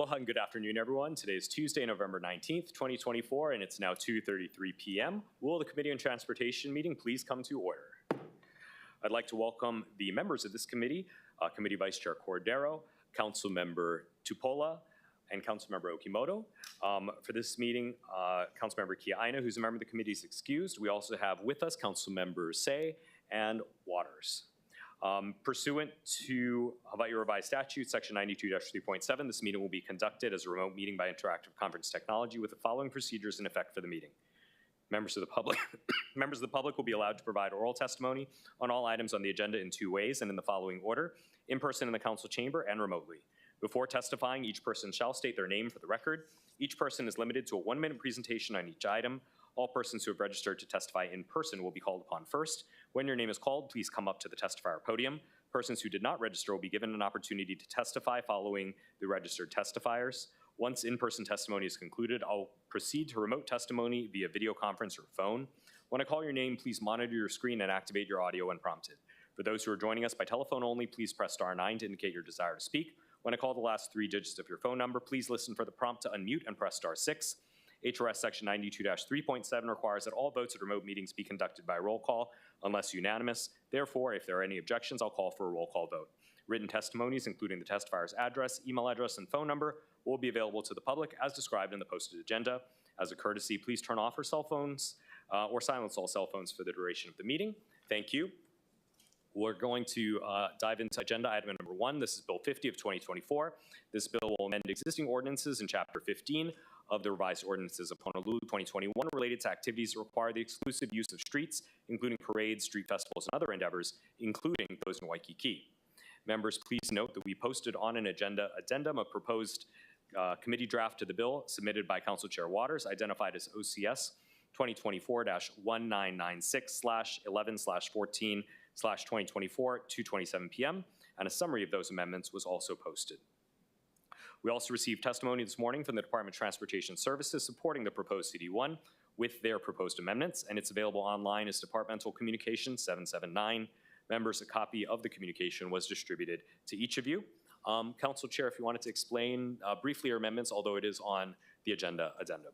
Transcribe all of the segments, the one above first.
Aloha and good afternoon, everyone. Today is Tuesday, November 19th, 2024, and it's now 2:33 p.m. Will the Committee on Transportation meeting please come to order? I'd like to welcome the members of this committee, Committee Vice Chair Cordero, Council Member Tupola, and Council Member Okimoto. For this meeting, Council Member Kiaina, who's a member of the committee, is excused. We also have with us Council Members Say and Waters. Pursuant to Hawaii Revised Statute, Section 92-3.7, this meeting will be conducted as a remote meeting by interactive conference technology with the following procedures in effect for the meeting. Members of the public will be allowed to provide oral testimony on all items on the agenda in two ways and in the following order: in person in the council chamber and remotely. Before testifying, each person shall state their name for the record. Each person is limited to a 1-minute presentation on each item. All persons who have registered to testify in person will be called upon first. When your name is called, please come up to the testifier podium. Persons who did not register will be given an opportunity to testify following the registered testifiers. Once in-person testimony is concluded, I'll proceed to remote testimony via video conference or phone. When I call your name, please monitor your screen and activate your audio when prompted. For those who are joining us by telephone only, please press *9 to indicate your desire to speak. When I call the last 3 digits of your phone number, please listen for the prompt to unmute and press *6. HRS Section 92-3.7 requires that all votes at remote meetings be conducted by roll call unless unanimous. Therefore, if there are any objections, I'll call for a roll call vote. Written testimonies, including the testifier's address, email address, and phone number, will be available to the public as described in the posted agenda. As a courtesy, please turn off your cell phones or silence all cell phones for the duration of the meeting. Thank you. We're going to dive into agenda item number 1. This is Bill 50 of 2024. This bill will amend existing ordinances in Chapter 15 of the Revised Ordinances of Honolulu 2021 related to activities that require the exclusive use of streets, including parades, street festivals, and other endeavors, including those in Waikiki. Members, please note that we posted on an agenda addendum a proposed committee draft to the bill submitted by Council Chair Waters, identified as OCS 2024-1996/11/14/2024 2:27 p.m., and a summary of those amendments was also posted. We also received testimony this morning from the Department of Transportation Services supporting the proposed CD1 with their proposed amendments, and it's available online as Departmental Communication 779. Members, a copy of the communication was distributed to each of you. Council Chair, if you wanted to explain briefly your amendments, although it is on the agenda addendum.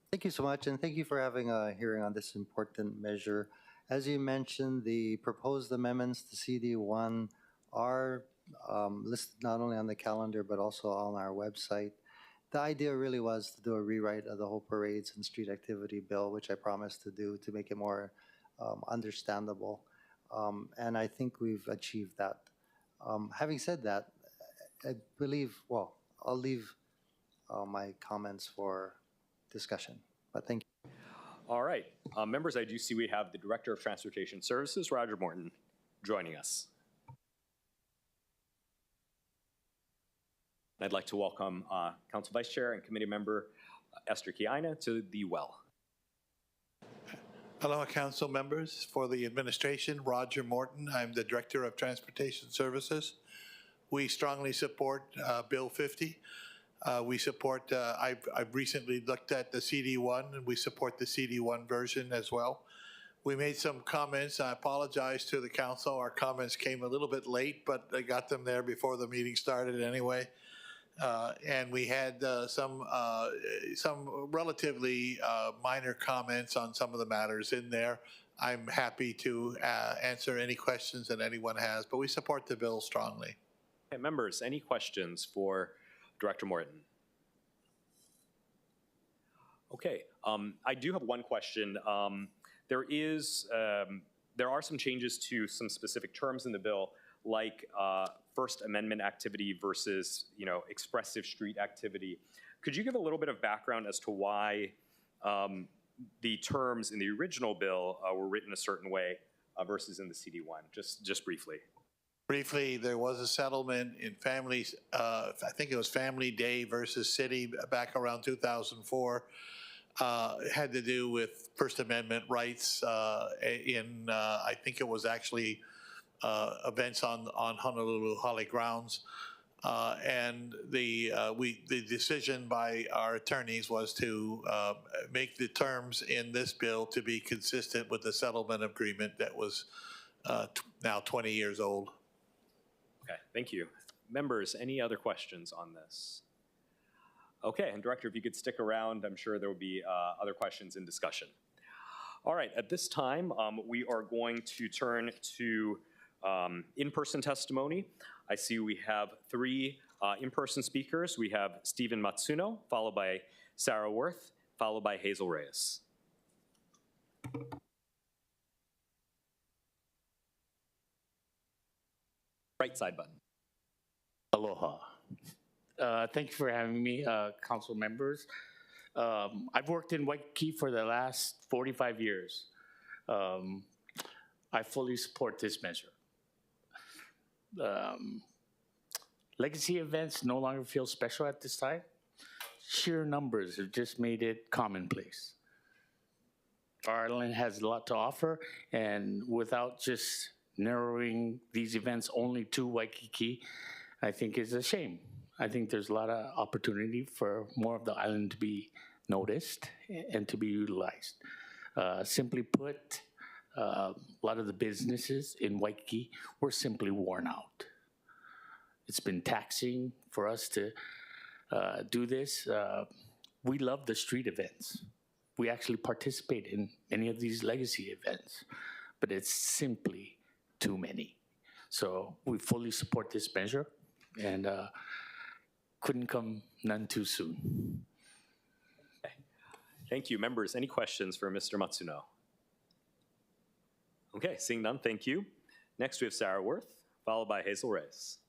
Thank you so much, and thank you for having a hearing on this important measure. As you mentioned, the proposed amendments to CD1 are listed not only on the calendar but also on our website. The idea really was to do a rewrite of the whole parades and street activity bill, which I promised to do to make it more understandable. And I think we've achieved that. Having said that, I believe, well, I'll leave my comments for discussion, but thank you. All right. Members, I do see we have the Director of Transportation Services, Roger Morton, joining us. I'd like to welcome Council Vice Chair and Committee Member Esther Kiaina to the well. Aloha, Council members. For the administration, Roger Morton. I'm the Director of Transportation Services. We strongly support Bill 50. We support, I've recently looked at the CD1, and we support the CD1 version as well. We made some comments. I apologize to the council. Our comments came a little bit late, but I got them there before the meeting started anyway. And we had some relatively minor comments on some of the matters in there. I'm happy to answer any questions that anyone has, but we support the bill strongly. Okay, members, any questions for Director Morton? Okay, I do have one question. There are some changes to some specific terms in the bill, like First Amendment activity versus, expressive street activity. Could you give a little bit of background as to why the terms in the original bill were written a certain way versus in the CD1? Just briefly. Briefly, there was a settlement in families. I think it was Family Day versus City back around 2004. It had to do with First Amendment rights in, I think it was actually events on Honolulu Holly grounds, and the decision by our attorneys was to make the terms in this bill to be consistent with the settlement agreement that was now 20 years old. Okay, thank you. Members, any other questions on this? Okay, and Director, if you could stick around, I'm sure there will be other questions in discussion. All right, at this time, we are going to turn to in-person testimony. I see we have three in-person speakers. We have Stephen Matsuno, followed by Sarah Worth, followed by Hazel Reyes. Right side button. Aloha. Thank you for having me, council members. I've worked in Waikiki for the last 45 years. I fully support this measure. Legacy events no longer feel special at this time. Sheer numbers have just made it commonplace. Our island has a lot to offer, and without just narrowing these events only to Waikiki, I think is a shame. I think there's a lot of opportunity for more of the island to be noticed and to be utilized. Simply put, a lot of the businesses in Waikiki were simply worn out. It's been taxing for us to do this. We love the street events. We actually participate in many of these legacy events, but it's simply too many. So we fully support this measure, and couldn't come none too soon. Okay. Thank you. Members, any questions for Mr. Matsuno? Okay, seeing none, thank you. Next we have Sarah Worth, followed by Hazel Reyes.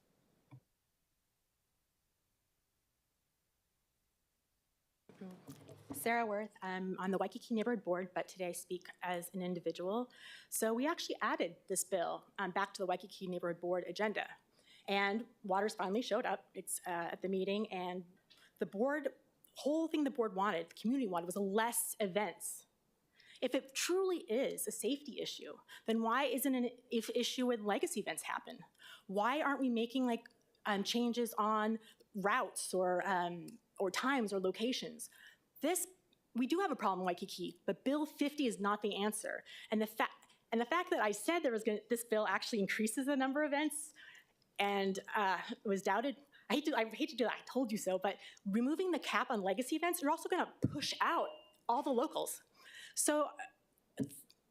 Sarah Worth. I'm on the Waikiki Neighborhood Board, but today I speak as an individual. So we actually added this bill back to the Waikiki Neighborhood Board agenda. And Waters finally showed up. It's at the meeting, and the board, whole thing the board wanted, the community wanted, was less events. If it truly is a safety issue, then why isn't an issue when legacy events happen? Why aren't we making like changes on routes or times or locations? We do have a problem in Waikiki, but Bill 50 is not the answer. And the fact that I said this bill actually increases the number of events and was doubted. I hate to do that, I told you so, but removing the cap on legacy events, you're also gonna push out all the locals. So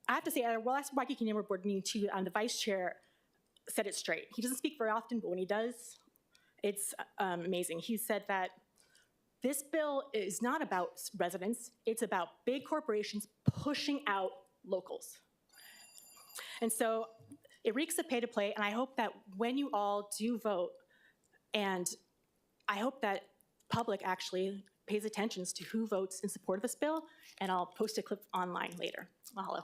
I have to say, at our last Waikiki Neighborhood Board meeting too, the vice chair said it straight. He doesn't speak very often, but when he does, it's amazing. He said that this bill is not about residents, it's about big corporations pushing out locals. And so it reeks of pay to play, and I hope that when you all do vote, and I hope that public actually pays attention to who votes in support of this bill, and I'll post a clip online later. Mahalo.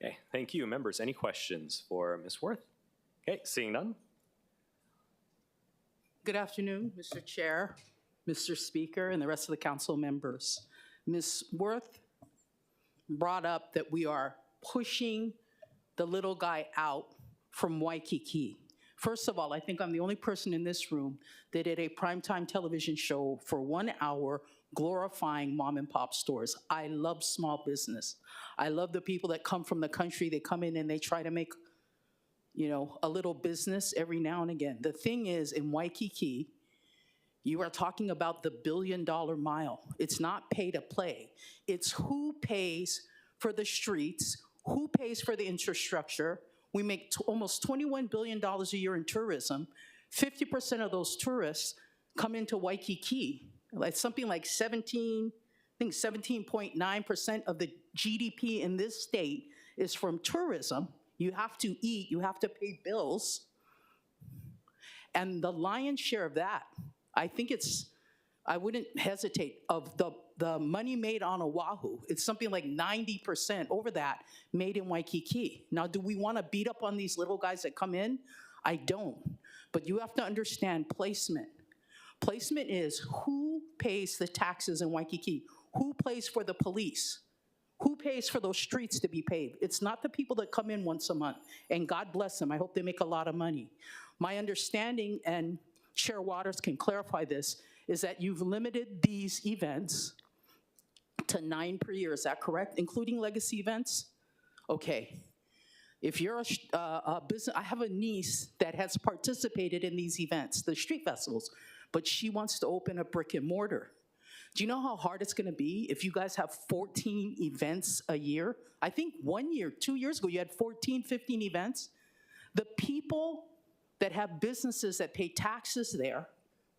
Okay, thank you. Members, any questions for Ms. Worth? Okay, seeing none. Good afternoon, Mr. Chair, Mr. Speaker, and the rest of the council members. Ms. Worth brought up that we are pushing the little guy out from Waikiki. First of all, I think I'm the only person in this room that did a primetime television show for 1 hour glorifying mom and pop stores. I love small business. I love the people that come from the country, they come in and they try to make, you know, a little business every now and again. The thing is, in Waikiki, you are talking about the $1 billion mile. It's not pay to play. It's who pays for the streets, who pays for the infrastructure. We make almost $21 billion a year in tourism. 50% of those tourists come into Waikiki. It's something like 17.9% of the GDP in this state is from tourism. You have to eat, you have to pay bills. And the lion's share of that, I think I wouldn't hesitate, of the money made on Oahu, it's something like 90% over that made in Waikiki. Now, do we want to beat up on these little guys that come in? I don't. But you have to understand placement. Placement is who pays the taxes in Waikiki? Who pays for the police? Who pays for those streets to be paved? It's not the people that come in once a month, and God bless them. I hope they make a lot of money. My understanding, and Chair Waters can clarify this, is that you've limited these events to 9 per year. Is that correct? Including legacy events? Okay. If you're a business, I have a niece that has participated in these events, the street festivals, but she wants to open a brick and mortar. Do you know how hard it's gonna be if you guys have 14 events a year? I think 1 year, 2 years ago, you had 14, 15 events. The people that have businesses that pay taxes there,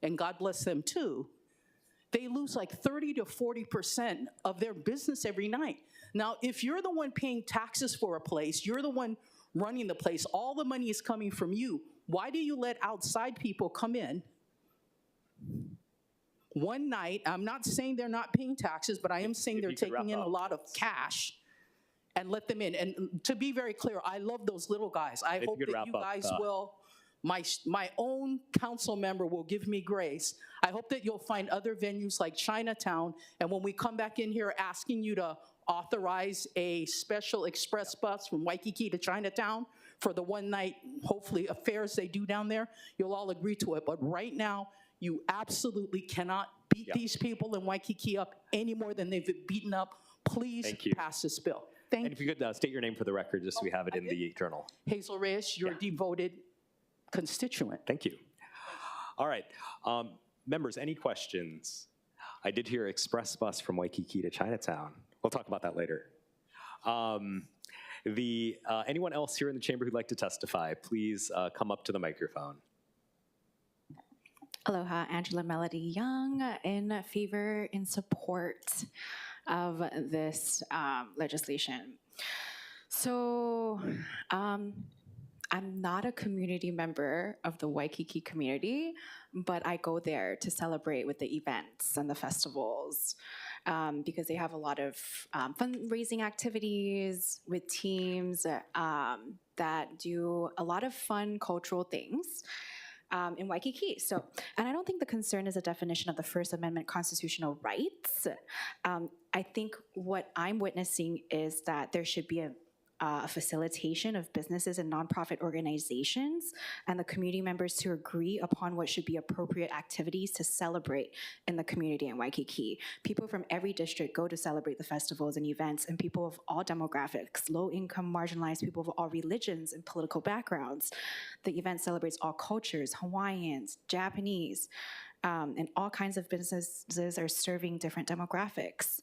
and God bless them too, they lose like 30 to 40% of their business every night. Now, if you're the one paying taxes for a place, you're the one running the place, all the money is coming from you, why do you let outside people come in one night? I'm not saying they're not paying taxes, but I am saying they're taking in a lot of cash and let them in. And to be very clear, I love those little guys. I hope that you guys will, my own council member will give me grace. I hope that you'll find other venues like Chinatown, and when we come back in here asking you to authorize a special express bus from Waikiki to Chinatown for the one night, hopefully, affairs they do down there, you'll all agree to it. But right now, you absolutely cannot beat these people in Waikiki up any more than they've been beaten up. Please pass this bill. Thank you. And if you could state your name for the record, just so we have it in the journal. Hazel Reyes, your devoted constituent. Thank you. All right. Members, any questions? I did hear express bus from Waikiki to Chinatown. We'll talk about that later. Anyone else here in the chamber who'd like to testify, please come up to the microphone. Aloha, Angela Melody Young, in favor, in support of this legislation. So I'm not a community member of the Waikiki community, but I go there to celebrate with the events and the festivals because they have a lot of fundraising activities with teams that do a lot of fun cultural things in Waikiki. So, and I don't think the concern is a definition of the First Amendment constitutional rights. I think what I'm witnessing is that there should be a facilitation of businesses and nonprofit organizations and the community members to agree upon what should be appropriate activities to celebrate in the community in Waikiki. People from every district go to celebrate the festivals and events, and people of all demographics, low income, marginalized people of all religions and political backgrounds. The event celebrates all cultures, Hawaiians, Japanese, and all kinds of businesses are serving different demographics,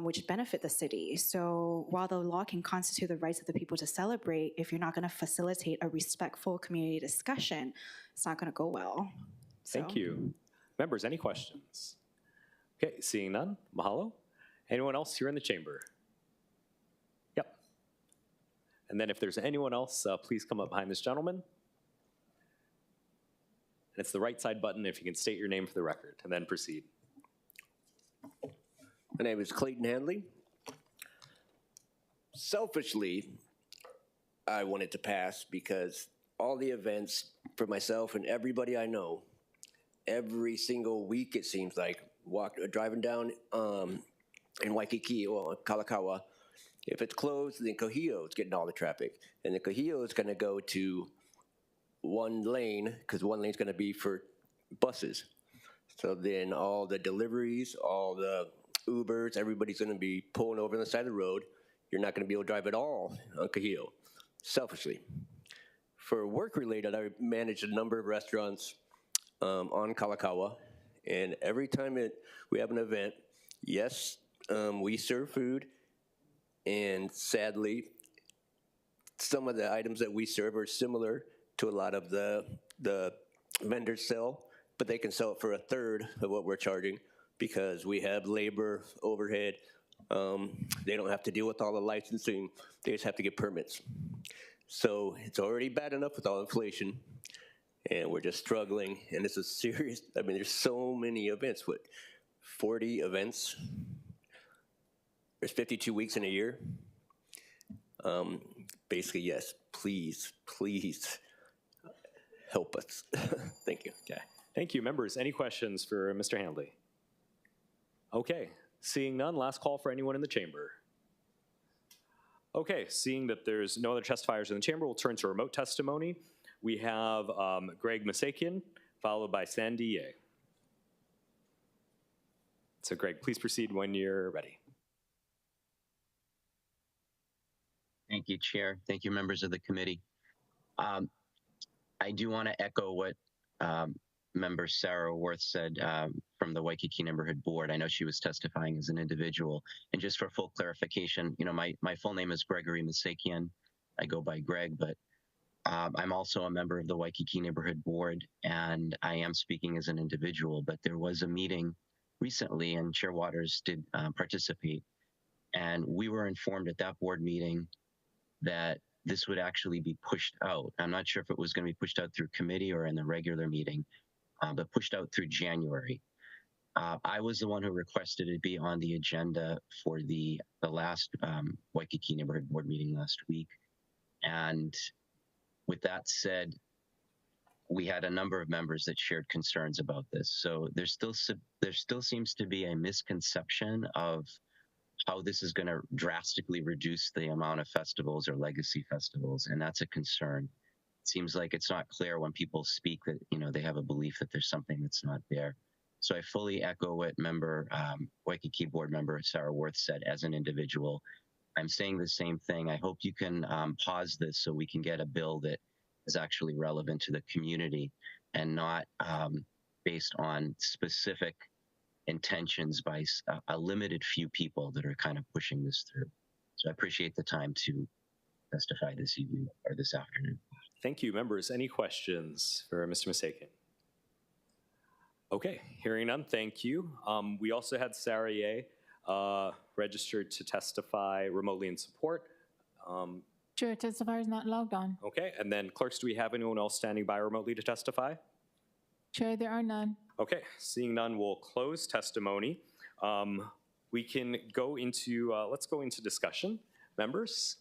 which benefit the city. So while the law can constitute the rights of the people to celebrate, if you're not going to facilitate a respectful community discussion, it's not going to go well. So. Thank you. Members, any questions? Okay, seeing none, mahalo. Anyone else here in the chamber? Yep. And then if there's anyone else, please come up behind this gentleman. And it's the right side button if you can state your name for the record, and then proceed. My name is Clayton Handley. Selfishly, I wanted to pass because all the events for myself and everybody I know, every single week it seems like, driving down in Waikiki or Kalakaua, if it's closed, then Kohio is getting all the traffic. And the Kohio is going to go to one lane, because one lane is going to be for buses. So then all the deliveries, all the Ubers, everybody's going to be pulling over on the side of the road. You're not going to be able to drive at all on Kohio, selfishly. For work-related, I manage a number of restaurants on Kalakaua, and every time we have an event, yes, we serve food, and sadly, some of the items that we serve are similar to a lot of the vendors sell, but they can sell it for a third of what we're charging because we have labor, overhead. They don't have to deal with all the licensing. They just have to get permits. So it's already bad enough with all inflation, and we're just struggling, and it's a serious, I mean, there's so many events. What, 40 events? There's 52 weeks in a year. Basically, yes, please, please, help us. Thank you. Okay. Thank you. Members, any questions for Mr. Handley? Okay. Seeing none, last call for anyone in the chamber. Okay. Seeing that there's no other testifiers in the chamber, we'll turn to remote testimony. We have Greg Masakian, followed by Sandy Ye. So Greg, please proceed when you're ready. Thank you, Chair. Thank you, members of the committee. I do want to echo what Member Sarah Worth said from from the Waikiki Neighborhood Board. I know she was testifying as an individual. And just for full clarification, my full name is Gregory Misakian. I go by Greg, but I'm also a member of the Waikiki Neighborhood Board, and I am speaking as an individual. But there was a meeting recently, and Chair Waters did participate. And we were informed at that board meeting that this would actually be pushed out. I'm not sure if it was going to be pushed out through committee or in the regular meeting, but pushed out through January. I was the one who requested it be on the agenda for the last Waikiki Neighborhood Board meeting last week. And with that said, we had a number of members that shared concerns about this. So there still seems to be a misconception of how this is going to drastically reduce the amount of festivals or legacy festivals, and that's a concern. It seems like it's not clear when people speak that they have a belief that there's something that's not there. So I fully echo what Waikiki board member Sarah Worth said as an individual. I'm saying the same thing. I hope you can pause this so we can get a bill that is actually relevant to the community and not based on specific intentions by a limited few people that are kind of pushing this through. So I appreciate the time to testify this evening or this afternoon. Thank you, members. Any questions for Mr. Misakian? Okay, hearing none, thank you. We also had Sarah Ye registered to testify remotely in support. Chair, testifier is not logged on. Okay, and then clerks, do we have anyone else standing by remotely to testify? Chair, there are none. Okay, seeing none, we'll close testimony. We can go into, let's go into discussion. Members,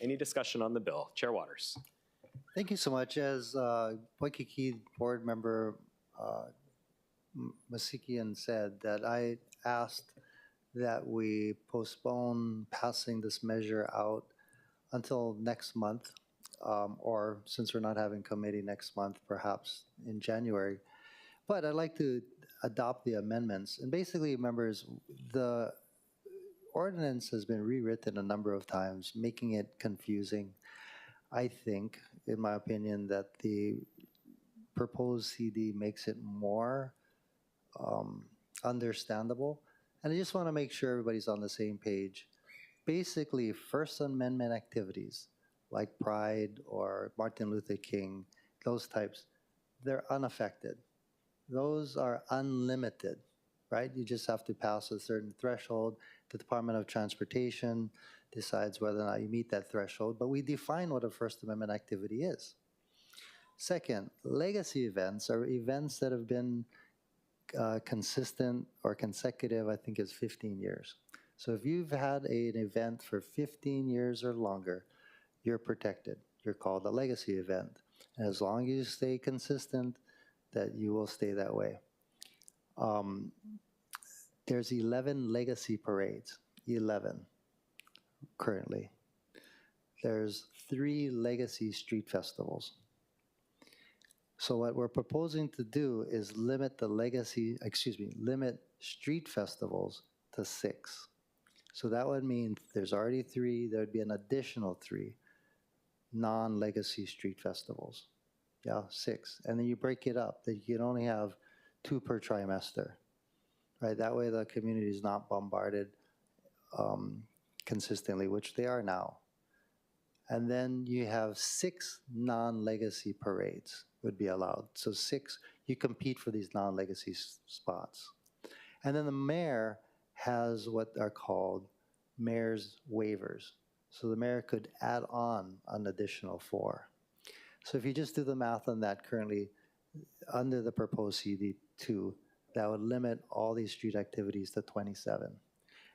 any discussion on the bill? Chair Waters. Thank you so much. As Waikiki board member Masikian said, that I asked that we postpone passing this measure out until next month, or since we're not having committee next month, perhaps in January. But I'd like to adopt the amendments. And basically, members, the ordinance has been rewritten a number of times, making it confusing. I think, in my opinion, that the proposed CD makes it more understandable. And I just want to make sure everybody's on the same page. Basically, First Amendment activities like Pride or Martin Luther King, those types, they're unaffected. Those are unlimited, right? You just have to pass a certain threshold. The Department of Transportation decides whether or not you meet that threshold, but we define what a First Amendment activity is. Second, legacy events are events that have been consistent or consecutive, I think is 15 years. So if you've had an event for 15 years or longer, you're protected. You're called a legacy event. And as long as you stay consistent, that you will stay that way. There's 11 legacy parades, 11 currently. There's 3 legacy street festivals. So what we're proposing to do is limit limit street festivals to 6. So that would mean there's already 3, there would be an additional 3 non-legacy street festivals. Yeah, 6. And then you break it up, that you can only have 2 per trimester, right? That way the community is not bombarded consistently, which they are now. And then you have 6 non-legacy parades would be allowed. So 6, you compete for these non-legacy spots. And then the mayor has what are called mayor's waivers. So the mayor could add on an additional 4. So if you just do the math on that, currently under the proposed CD2, that would limit all these street activities to 27.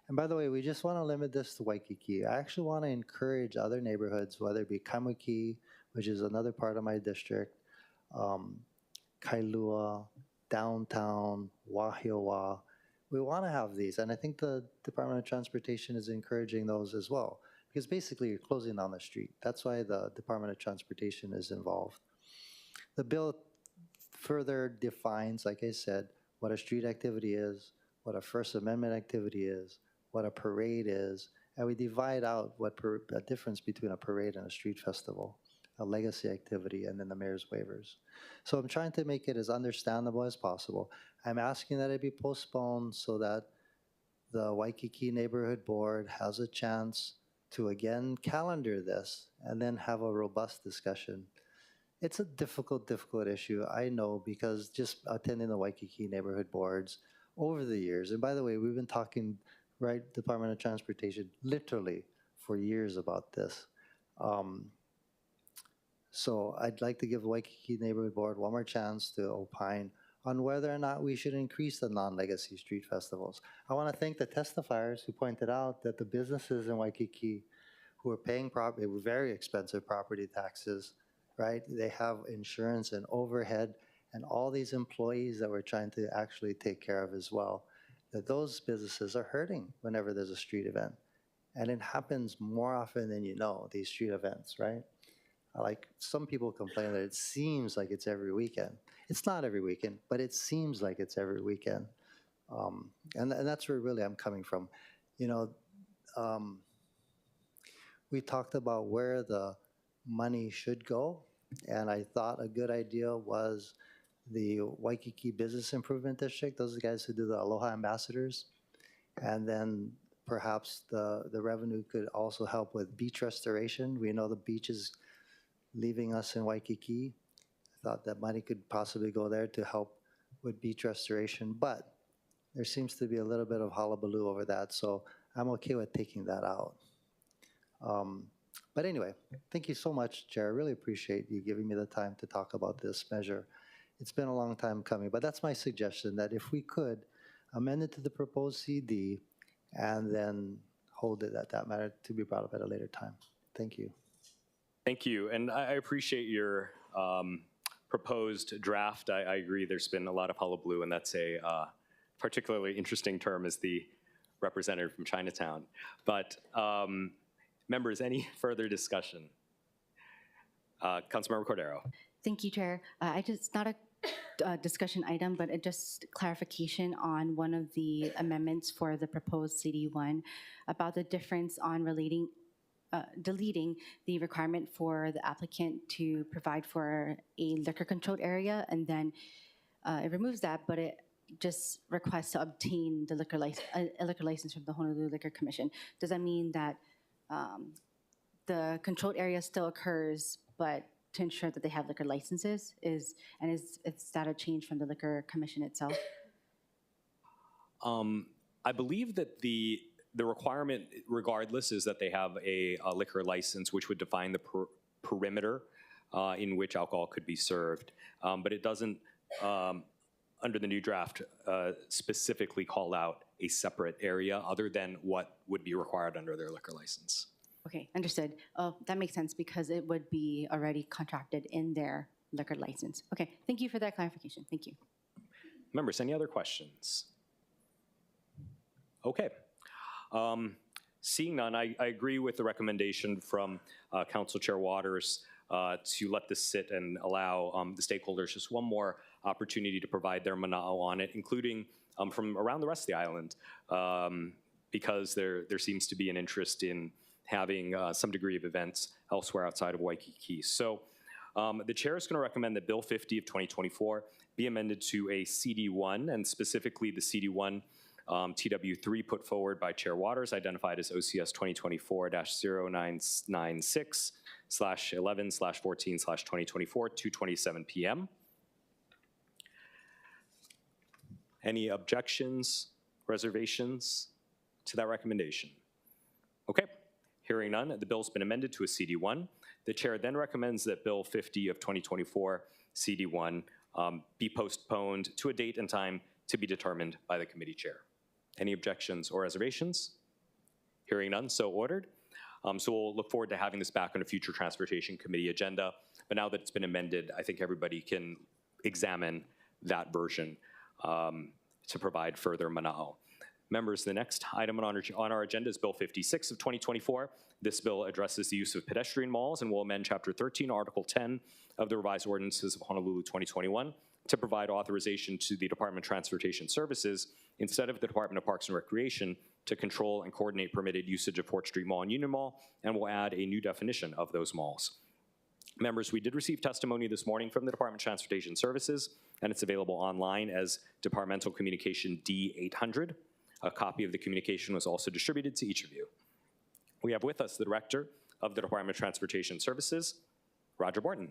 And by the way, we just want to limit this to Waikiki. I actually want to encourage other neighborhoods, whether it be Kaimuki, which is another part of my district, Kailua, downtown, Wahiowa. We want to have these, and I think the Department of Transportation is encouraging those as well, because basically you're closing down the street. That's why the Department of Transportation is involved. The bill further defines, like I said, what a street activity is, what a First Amendment activity is, what a parade is, and we divide out what a difference between a parade and a street festival. a legacy activity, and then the mayor's waivers. So I'm trying to make it as understandable as possible. I'm asking that it be postponed so that the Waikiki Neighborhood Board has a chance to again calendar this and then have a robust discussion. It's a difficult issue, I know, because just attending the Waikiki Neighborhood Boards over the years, and by the way, we've been talking, right, Department of Transportation, literally for years about this. So I'd like to give the Waikiki Neighborhood Board one more chance to opine on whether or not we should increase the non-legacy street festivals. I want to thank the testifiers who pointed out that the businesses in Waikiki who are paying very expensive property taxes, right? They have insurance and overhead and all these employees that we're trying to actually take care of as well, that those businesses are hurting whenever there's a street event. And it happens more often than you know, these street events, right? Like some people complain that it seems like it's every weekend. It's not every weekend, but it seems like it's every weekend. And that's where really I'm coming from. You know, we talked about where the money should go, and I thought a good idea was the Waikiki Business Improvement District. Those are the guys who do the Aloha Ambassadors. And then perhaps the revenue could also help with beach restoration. We know the beach is leaving us in Waikiki. I thought that money could possibly go there to help with beach restoration, but there seems to be a little bit of hullabaloo over that, so I'm okay with taking that out. But anyway, thank you so much, Chair. I really appreciate you giving me the time to talk about this measure. It's been a long time coming, but that's my suggestion, that if we could amend it to the proposed CD and then hold it at that matter to be brought up at a later time. Thank you. Thank you, and I appreciate your proposed draft. I agree there's been a lot of hullabaloo, and that's a particularly interesting term as the representative from Chinatown. But members, any further discussion? Councilmember Cordero. Thank you, Chair. It's not a discussion item, but just clarification on one of the amendments for the proposed CD1 about the difference on deleting the requirement for the applicant to provide for a liquor controlled area, and then it removes that, but it just requests to obtain the a liquor license from the Honolulu Liquor Commission. Does that mean that the controlled area still occurs, but to ensure that they have liquor licenses? Is that a change from the Liquor Commission itself? I believe that the requirement, regardless, is that they have a liquor license, which would define the perimeter in which alcohol could be served. But it doesn't, under the new draft, specifically call out a separate area other than what would be required under their liquor license. Okay, understood. Oh, that makes sense because it would be already contracted in their liquor license. Okay, thank you for that clarification. Thank you. Members, any other questions? Okay. Seeing none, I agree with the recommendation from Council Chair Waters to let this sit and allow the stakeholders just one more opportunity to provide their mana'o on it, including from around the rest of the island, because there seems to be an interest in having some degree of events elsewhere outside of Waikiki. So the chair is going to recommend that Bill 50 of 2024 be amended to a CD1, and specifically the CD1 TW3 put forward by Chair Waters, identified as OCS 2024-0996/11/14/2024, 2:27 p.m. Any objections, reservations to that recommendation? Okay, hearing none, the bill's been amended to a CD1. The chair then recommends that Bill 50 of 2024 CD1 be postponed to a date and time to be determined by the committee chair. Any objections or reservations? Hearing none, so ordered. So we'll look forward to having this back on a future Transportation Committee agenda. But now that it's been amended, I think everybody can examine that version to provide further mana'o. Members, the next item on our agenda is Bill 56 of 2024. This bill addresses the use of pedestrian malls and will amend Chapter 13, Article 10 of the Revised Ordinances of Honolulu 2021 to provide authorization to the Department of Transportation Services instead of the Department of Parks and Recreation to control and coordinate permitted usage of Fort Street Mall and Union Mall, and will add a new definition of those malls. Members, we did receive testimony this morning from the Department of Transportation Services, and it's available online as Departmental Communication D800. A copy of the communication was also distributed to each of you. We have with us the Director of the Department of Transportation Services, Roger Morton.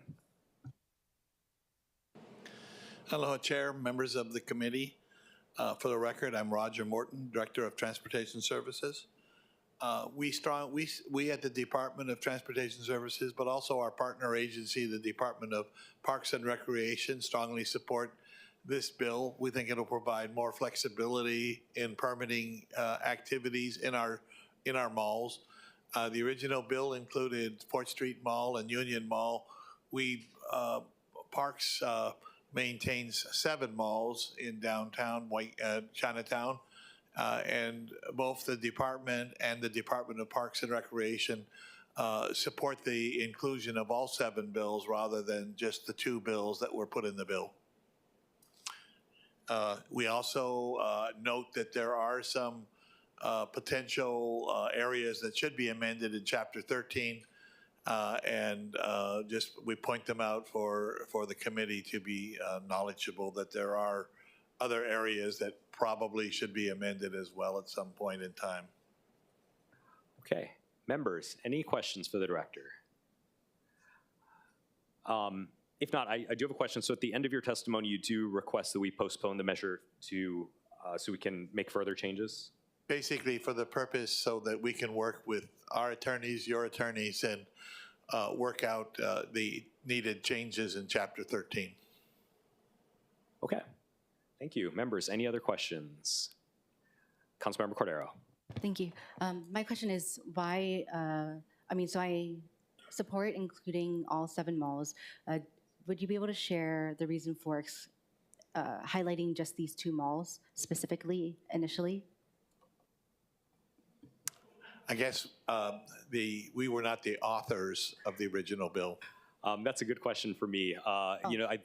Hello, Chair, members of the committee. For the record, I'm Roger Morton, Director of Transportation Services. We at the Department of Transportation Services, but also our partner agency, the Department of Parks and Recreation, strongly support this bill. We think it'll provide more flexibility in permitting activities in our malls. The original bill included 4th Street Mall and Union Mall. Parks maintains 7 malls in downtown Chinatown. And both the department and the Department of Parks and Recreation support the inclusion of all 7 bills rather than just the 2 bills that were put in the bill. We also note that there are some potential areas that should be amended in Chapter 13, and we point them out for the committee to be knowledgeable that there are other areas that probably should be amended as well at some point in time. Okay, members, any questions for the Director? If not, I do have a question. So at the end of your testimony, you do request that we postpone the measure to, so we can make further changes? Basically for the purpose so that we can work with our attorneys, your attorneys, and work out the needed changes in Chapter 13. Okay. Thank you. Members, any other questions? Councilmember Cordero. Thank you. My question is why, so I support including all 7 malls. Would you be able to share the reason for highlighting just these 2 malls specifically initially? I guess we were not the authors of the original bill. That's a good question for me.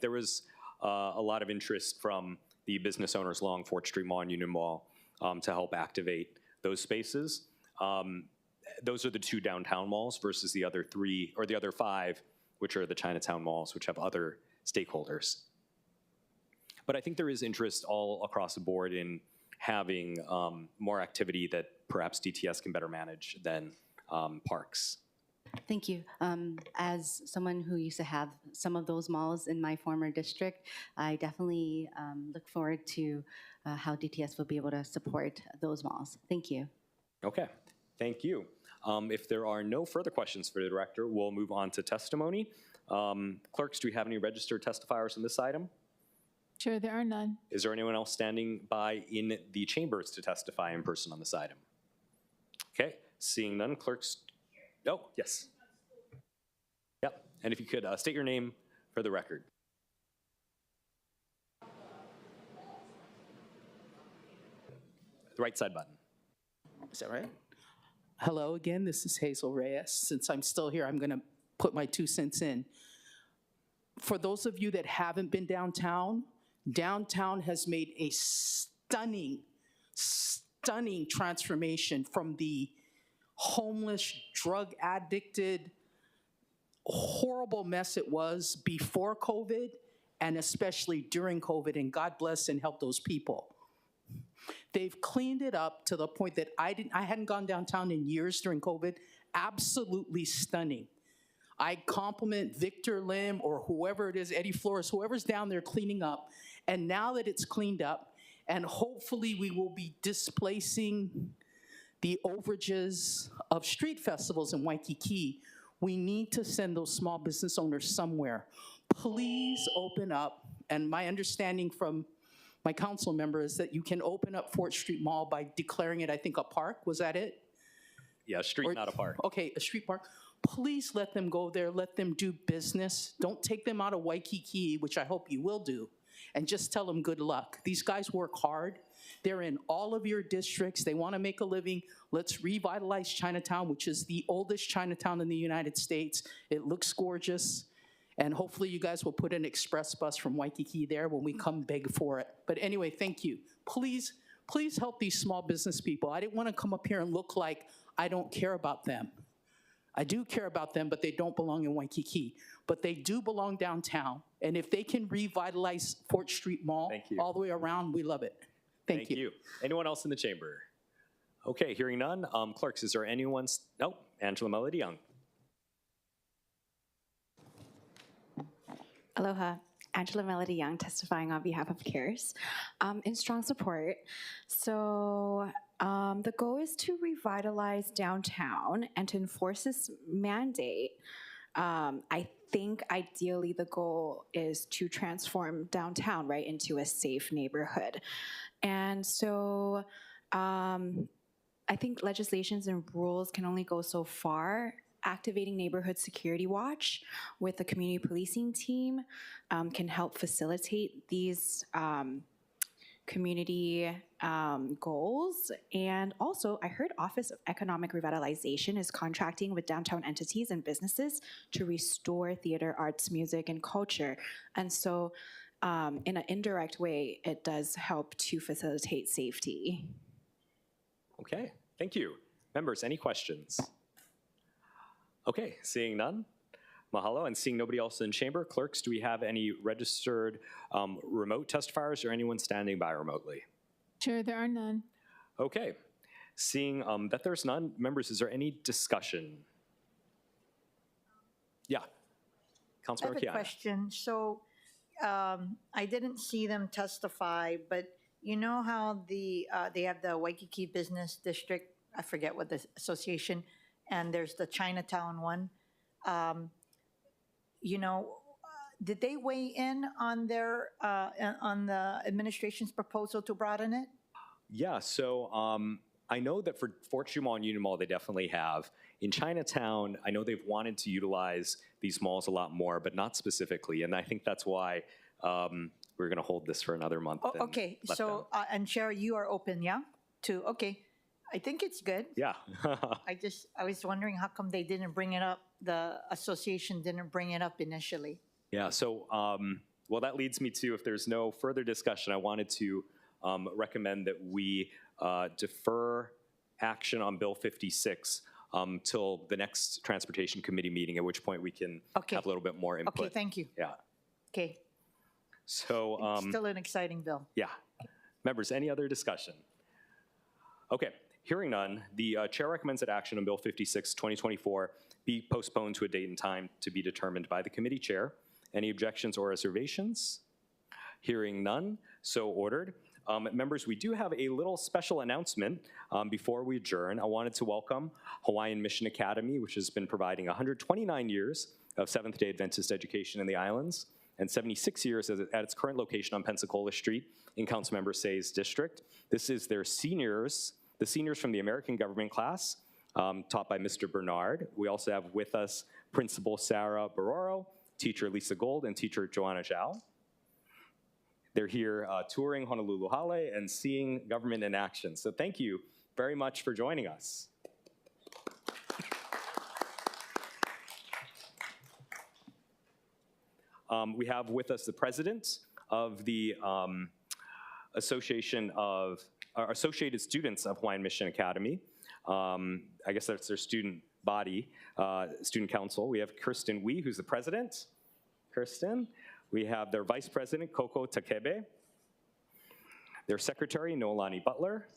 There was a lot of interest from the business owners along 4th Street Mall and Union Mall to help activate those spaces. Those are the 2 downtown malls versus the other 3 or the other 5, which are the Chinatown malls, which have other stakeholders. But I think there is interest all across the board in having more activity that perhaps DTS can better manage than parks. Thank you. As someone who used to have some of those malls in my former district, I definitely look forward to how DTS will be able to support those malls. Thank you. Okay, thank you. If there are no further questions for the Director, we'll move on to testimony. Clerks, do we have any registered testifiers on this item? Chair, there are none. Is there anyone else standing by in the chambers to testify in person on this item? Okay, seeing none, clerks. Oh, yes. Yep, and if you could state your name for the record. The right side button. Is that right? Hello again, this is Hazel Reyes. Since I'm still here, I'm gonna put my 2 cents in. For those of you that haven't been downtown, downtown has made a stunning transformation from the homeless, drug-addicted, horrible mess it was before COVID, and especially during COVID, and God bless and help those people. They've cleaned it up to the point that I hadn't gone downtown in years during COVID. Absolutely stunning. I compliment Victor Lim or whoever it is, Eddie Flores, whoever's down there cleaning up. And now that it's cleaned up, and hopefully we will be displacing the overages of street festivals in Waikiki, we need to send those small business owners somewhere. Please open up, and my understanding from my council member is that you can open up 4th Street Mall by declaring it, I think, a park. Was that it? Yeah, street, not a park. Okay, a street park. Please let them go there. Let them do business. Don't take them out of Waikiki, which I hope you will do, and just tell them good luck. These guys work hard. They're in all of your districts. They want to make a living. Let's revitalize Chinatown, which is the oldest Chinatown in the United States. It looks gorgeous. And hopefully you guys will put an express bus from Waikiki there when we come beg for it. But anyway, thank you. Please help these small business people. I didn't want to come up here and look like I don't care about them. I do care about them, but they don't belong in Waikiki. but they do belong downtown. And if they can revitalize Fort Street Mall Thank you. all the way around, we love it. Thank you. Anyone else in the chamber? Okay, hearing none. Clerks, is there anyone? Nope. Angela Melody Young. Aloha. Angela Melody Young testifying on behalf of CARES in strong support. So the goal is to revitalize downtown and to enforce this mandate. I think ideally the goal is to transform downtown, right, into a safe neighborhood. And so I think legislations and rules can only go so far. Activating neighborhood security watch with the community policing team can help facilitate these community goals. And also, I heard Office of Economic Revitalization is contracting with downtown entities and businesses to restore theater, arts, music, and culture. And so, in an indirect way, it does help to facilitate safety. Okay, thank you. Members, any questions? Okay, seeing none. Mahalo, and seeing nobody else in chamber, clerks, do we have any registered remote testifiers or anyone standing by remotely? Chair, there are none. Okay, seeing that there's none, members, is there any discussion? Yeah, I Councilmember have a Kiana. question. So I didn't see them testify, but you know how they have the Waikiki Business District, I forget what the association, and there's the Chinatown one. You know, did they weigh in on their on the administration's proposal to broaden it? Yeah, so I know that for Fort Street Mall and Union Mall, they definitely have. In Chinatown, I know they've wanted to utilize these malls a lot more, but not specifically. And I think that's why we're going to hold this for another month. Oh, okay, so, and Chair, you are open, yeah? Okay, I think it's good. Yeah. I was wondering how come they didn't bring it up, the association didn't bring it up initially. Yeah, so, well, that leads me to, if there's no further discussion, I wanted to recommend that we defer action on Bill 56 till the next Transportation Committee meeting, at which point we can have a little bit more input. Okay, thank you. Yeah. Okay, So, still an exciting bill. yeah. Members, any other discussion? Okay, hearing none, the chair recommends that action on Bill 56, 2024 be postponed to a date and time to be determined by the committee chair. Any objections or reservations? Hearing none, so ordered. Members, we do have a little special announcement before we adjourn. I wanted to welcome Hawaiian Mission Academy, which has been providing 129 years of Seventh-day Adventist education in the islands and 76 years at its current location on Pensacola Street in Councilmember Say's district. This is their seniors, the seniors from the American Government class, taught by Mr. Bernard. We also have with us Principal Sarah Baroro, teacher Lisa Gold, and teacher Joanna Zhao. They're here touring Honolulu Hale and seeing government in action. So thank you very much for joining us. We have with us the president of the Associated Students of Hawaiian Mission Academy. I guess that's their student body, student council. We have Kirsten Wee, who's the president. Kirsten. We have their vice president, Coco Takebe, their secretary, Noelani Butler,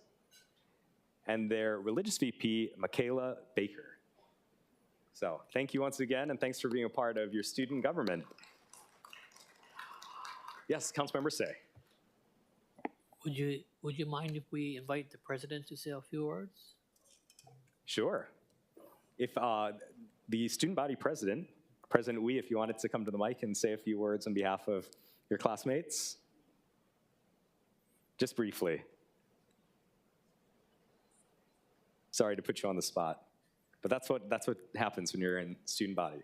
and their religious VP, Michaela Baker. So thank you once again, and thanks for being a part of your student government. Yes, Councilmember Say. Would you mind if we invite the president to say a few words? Sure. If the student body president, President Wee, if you wanted to come to the mic and say a few words on behalf of your classmates, just briefly. Sorry to put you on the spot, but that's what happens when you're in student body.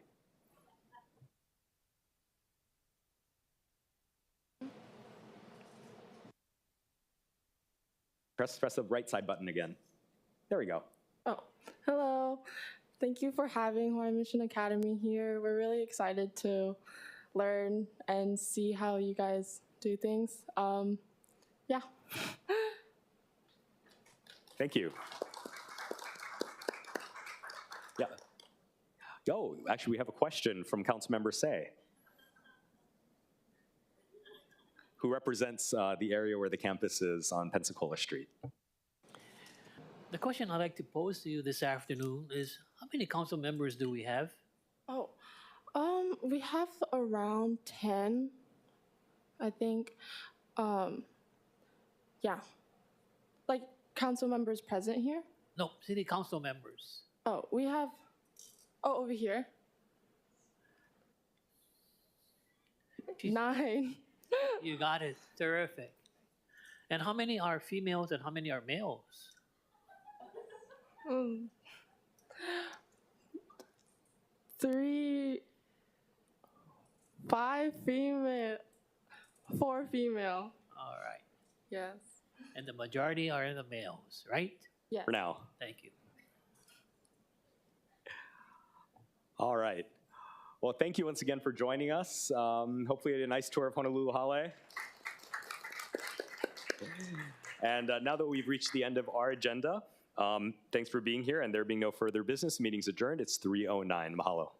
Press the right side button again. There we go. Oh, hello. Thank you for having Hawaiian Mission Academy here. We're really excited to learn and see how you guys do things. Yeah. Thank you. Yeah. Oh, actually, we have a question from Councilmember Say, who represents the area where the campus is on Pensacola Street. The question I'd like to pose to you this afternoon is, how many council members do we have? Oh, we have around 10, I think. Yeah. Like council members present here? No, city council members. Oh, we have, over here. 9. You got it. Terrific. And how many are females and how many are males? 3, 5 female, 4 female. All right. Yes. And the majority are in the males, right? Yes. For now. Thank you. All right. Well, thank you once again for joining us. Hopefully you had a nice tour of Honolulu Hale. And now that we've reached the end of our agenda, thanks for being here, and there being no further business, meeting's adjourned. It's 3:09. Mahalo.